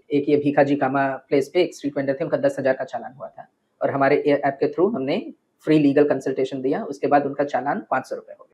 एक ये भीखा जी कामा प्लेस पे एक स्ट्रीट वेंडर थे, उनका 10,000 का चालान हुआ था और हमारे ऐप के थ्रू हमने फ्री लीगल कंसल्टेशन दिया, उसके बाद उनका चालान ₹500 हो गया।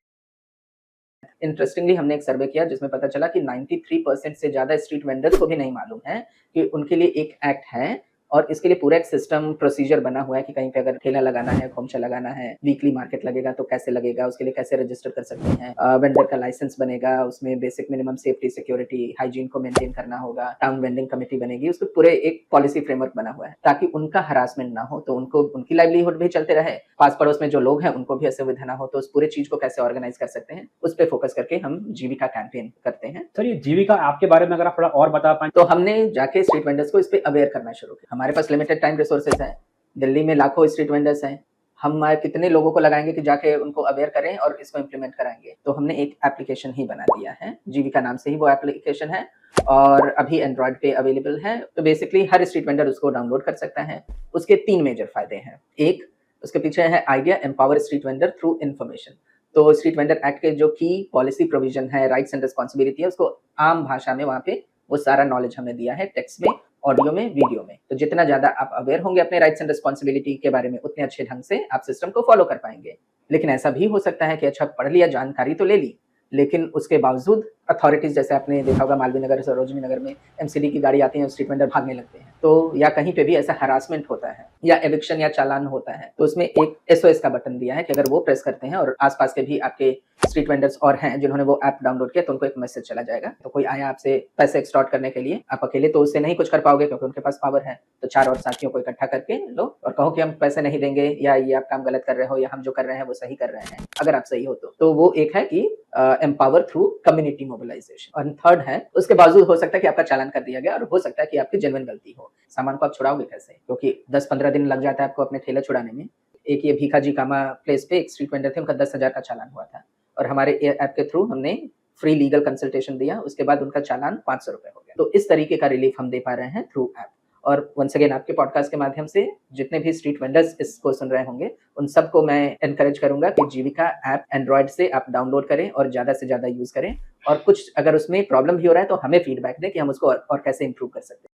इंटरेस्टिंगली हमने एक सर्वे किया जिसमें पता चला कि 93% से ज़्यादा स्ट्रीट वेंडर्स को भी नहीं मालूम है कि उनके लिए एक एक्ट है और इसके लिए पूरा एक सिस्टम प्रोसीजर बना हुआ है कि कहीं पे अगर ठेला लगाना है, खोमचा लगाना है, वीकली मार्केट लगेगा तो कैसे लगेगा, उसके लिए कैसे रजिस्टर कर सकते हैं, वेंडर का लाइसेंस बनेगा, उसमें basic minimum safety, security, hygiene को मेंटेन करना होगा, टाउन वेंडिंग कमेटी बनेगी, उसके पूरे एक पॉलिसी फ्रेमवर्क बना हुआ है ताकि उनका हरासमेंट ना हो, तो उनको उनकी लाइवलीहुड भी चलते रहे, पास पड़ोस में जो लोग हैं उनको भी असुविधा ना हो, तो उस पूरे चीज को कैसे ऑर्गेनाइज कर सकते हैं, उस पर फोकस करके हम जीविका कैंपेन करते हैं। सर, ये जीविका आपके बारे में अगर आप थोड़ा और बता पाएं तो हमने जाके स्ट्रीट वेंडर्स को इस पे अवेयर करना शुरू किया। हमारे पास लिमिटेड टाइम रिसोर्सेज हैं, दिल्ली में लाखों स्ट्रीट वेंडर्स हैं, हम कितने लोगों को लगाएंगे कि जाके उनको अवेयर करें और इसको इम्प्लीमेंट कराएंगे। तो हमने एक एप्लीकेशन ही बना दिया है, जीविका नाम से ही वो एप्लीकेशन है और अभी एंड्रॉइड पे अवेलेबल है। तो बेसिकली हर स्ट्रीट वेंडर उसको डाउनलोड कर सकता है। उसके 3 मेजर फायदे हैं। एक, उसके पीछे है idea empower street vendor through information. तो स्ट्रीट वेंडर एक्ट के जो की पॉलिसी प्रोविजन है, राइट्स एंड रिस्पॉन्सिबिलिटी है, उसको आम भाषा में वहाँ पे वो सारा नॉलेज हमें दिया है, टेक्स्ट में, ऑडियो में, वीडियो में। तो जितना ज़्यादा आप अवेयर होंगे अपने राइट्स एंड रिस्पॉन्सिबिलिटी के बारे में, उतने अच्छे ढंग से आप सिस्टम को फॉलो कर पाएंगे। लेकिन ऐसा भी हो सकता है कि अच्छा पढ़ लिया, जानकारी तो ले ली, लेकिन उसके बावजूद अथॉरिटीज, जैसे आपने देखा होगा मालवीय नगर, सरोजनी नगर में एमसीडी की गाड़ी आती है, स्ट्रीट वेंडर भागने लगते हैं, तो या कहीं पे भी ऐसा हरासमेंट होता है या एविक्शन या चालान होता है, तो उसमें एक एसओएस का बटन दिया है कि अगर वो प्रेस करते हैं और आसपास के भी आपके स्ट्रीट वेंडर्स और हैं जिन्होंने वो ऐप डाउनलोड किया, तो उनको एक मैसेज चला जाएगा। तो कोई आया आपसे पैसे एक्सटॉर्ट करने के लिए, आप अकेले तो उससे नहीं कुछ कर पाओगे क्योंकि उनके पास पावर है, तो 4 और साथियों को इकट्ठा करके लो और कहो कि हम पैसे नहीं देंगे, या ये आप काम गलत कर रहे हो, या हम जो कर रहे हैं वो सही कर रहे हैं, अगर आप सही हो तो वो एक है कि एम्पावर थ्रू कम्युनिटी मोबिलाइजेशन। और थर्ड है, उसके बावजूद हो सकता है कि आपका चालान कर दिया गया और हो सकता है कि आपकी जेन्युइन गलती हो, सामान को आप छुड़ाओगे कैसे, क्योंकि 10-15 दिन लग जाता है आपको अपने ठेला छुड़ाने में। एक ये भीखा जी कामा प्लेस पे एक स्ट्रीट वेंडर थे, उनका 10,000 का चालान हुआ था और हमारे ऐप के थ्रू हमने फ्री लीगल कंसल्टेशन दिया, उसके बाद उनका चालान ₹500 हो गया। तो इस तरीके का रिलीफ हम दे पा रहे हैं थ्रू ऐप। और वंस अगेन आपके पॉडकास्ट के माध्यम से जितने भी स्ट्रीट वेंडर्स इसको सुन रहे होंगे, उन सबको मैं एनकरेज करूंगा कि जीविका ऐप एंड्रॉइड से आप डाउनलोड करें और ज़्यादा से ज़्यादा यूज़ करें, और कुछ अगर उसमें प्रॉब्लम भी हो रहा है तो हमें फीडबैक दें कि हम उसको और कैसे इंप्रूव कर सकते हैं।